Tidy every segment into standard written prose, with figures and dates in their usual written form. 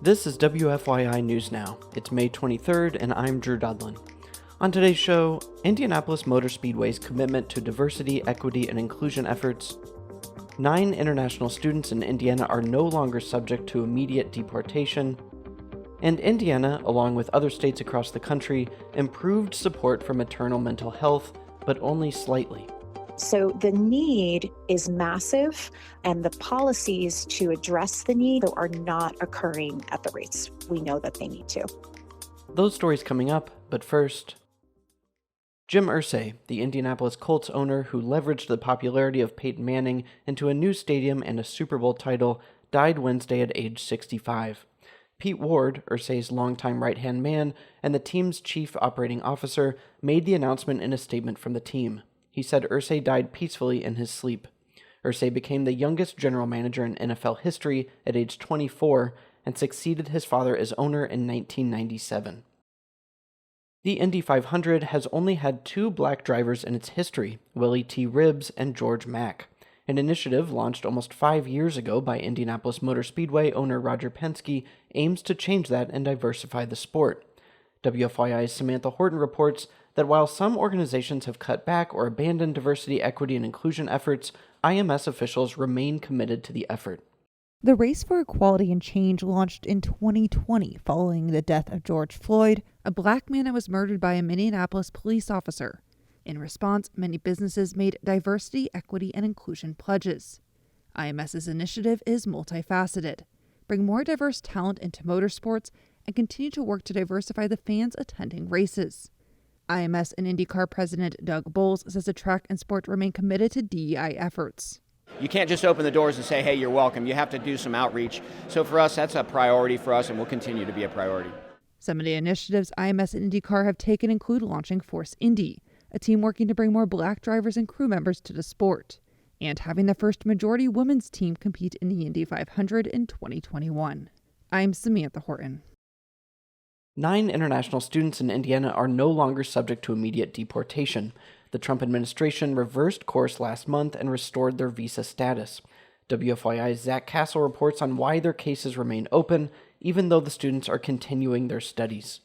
This is WFYI News Now. It's May 23rd, and I'm Drew Daudelin. On today's show, Indianapolis Motor Speedway's commitment to diversity, equity, and inclusion efforts. 9 international students in Indiana are no longer subject to immediate deportation. And Indiana, along with other states across the country, improved support for maternal mental health, but only slightly. So the need is massive, and the policies to address the need are not occurring at the rates we know that they need to. Those stories coming up, but first, Jim Irsay, the Indianapolis Colts owner who leveraged the popularity of Peyton Manning into a new stadium and a Super Bowl title, died Wednesday at age 65. Pete Ward, Irsay's longtime right-hand man and the team's chief operating officer, made the announcement in a statement from the team. He said Irsay died peacefully in his sleep. Irsay became the youngest general manager in NFL history at age 24 and succeeded his father as owner in 1997. The Indy 500 has only had 2 black drivers in its history, Willy T. and George Mack. An initiative launched almost 5 years ago by Indianapolis Motor Speedway owner Roger Penske aims to change that and diversify the sport. WFYI's Samantha Horton reports that while some organizations have cut back or abandoned diversity, equity, and inclusion efforts, IMS officials remain committed to the effort. The Race for Equality and Change launched in 2020 following the death of George Floyd, a black man that was murdered by a Minneapolis police officer. In response, many businesses made diversity, equity, and inclusion pledges. IMS's initiative is multifaceted. Bring more diverse talent into motorsports and continue to work to diversify the fans attending races. IMS and IndyCar President Doug Bowles says the track and sport remain committed to DEI efforts. You can't just open the doors and say, hey, you're welcome. You have to do some outreach. So for us, that's a priority for us and will continue to be a priority. Some of the initiatives IMS and IndyCar have taken include launching Force Indy, a team working to bring more black drivers and crew members to the sport, and having the first majority women's team compete in the Indy 500 in 2021. I'm Samantha Horton. 9 international students in Indiana are no longer subject to immediate deportation. The Trump administration reversed course last month and restored their visa status. WFYI's Zach Castle reports on why their cases remain open, even though the students are continuing their studies.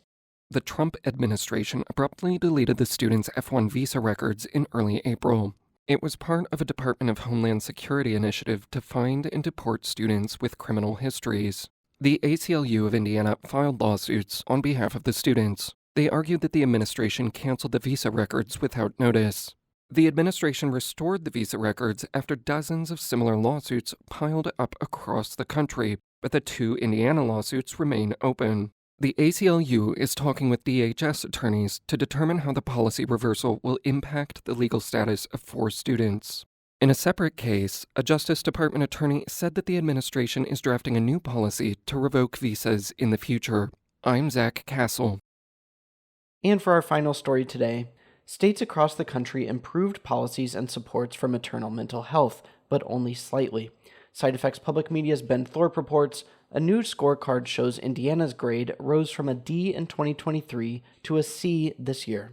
The Trump administration abruptly deleted the students' F-1 visa records in early April. It was part of a Department of Homeland Security initiative to find and deport students with criminal histories. The ACLU of Indiana filed lawsuits on behalf of the students. They argued that the administration canceled the visa records without notice. The administration restored the visa records after dozens of similar lawsuits piled up across the country, but the 2 Indiana lawsuits remain open. The ACLU is talking with DHS attorneys to determine how the policy reversal will impact the legal status of 4 students. In a separate case, a Justice Department attorney said that the administration is drafting a new policy to revoke visas in the future. I'm Zach Castle. And for our final story today, states across the country improved policies and supports for maternal mental health, but only slightly. Side Effects Public Media's Ben Thorpe reports, a new scorecard shows Indiana's grade rose from a D in 2023 to a C this year.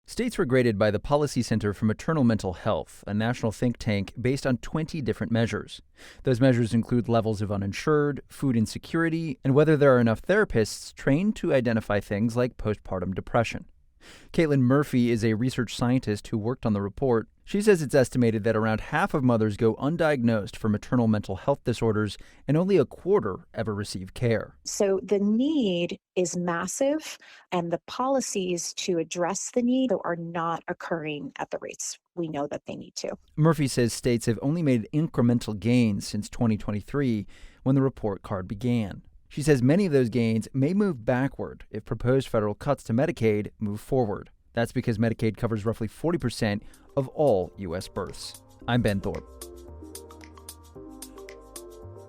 States were graded by the Policy Center for Maternal Mental Health, a national think tank based on 20 different measures. Those measures include levels of uninsured, food insecurity, and whether there are enough therapists trained to identify things like postpartum depression. Caitlin Murphy is a research scientist who worked on the report. She says it's estimated that around half of mothers go undiagnosed for maternal mental health disorders, and only a quarter ever receive care. So the need is massive, and the policies to address the need are not occurring at the rates we know that they need to. Murphy says states have only made incremental gains since 2023, when the report card began. She says many of those gains may move backward if proposed federal cuts to Medicaid move forward. That's because Medicaid covers roughly 40% of all U.S. births. I'm Ben Thorpe.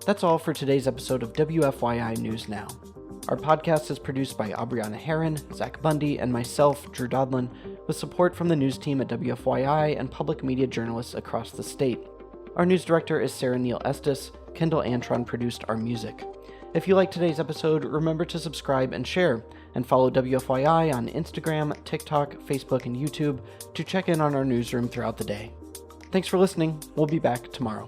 That's all for today's episode of WFYI News Now. Our podcast is produced by Abriana Herron, Zach Bundy, and myself, Drew Daudelin, with support from the news team at WFYI and public media journalists across the state. Our news director is Sarah Neal-Estes. Kendall Antron produced our music. If you liked today's episode, remember to subscribe and share, and follow WFYI on Instagram, TikTok, Facebook, and YouTube to check in on our newsroom throughout the day. Thanks for listening. We'll be back tomorrow.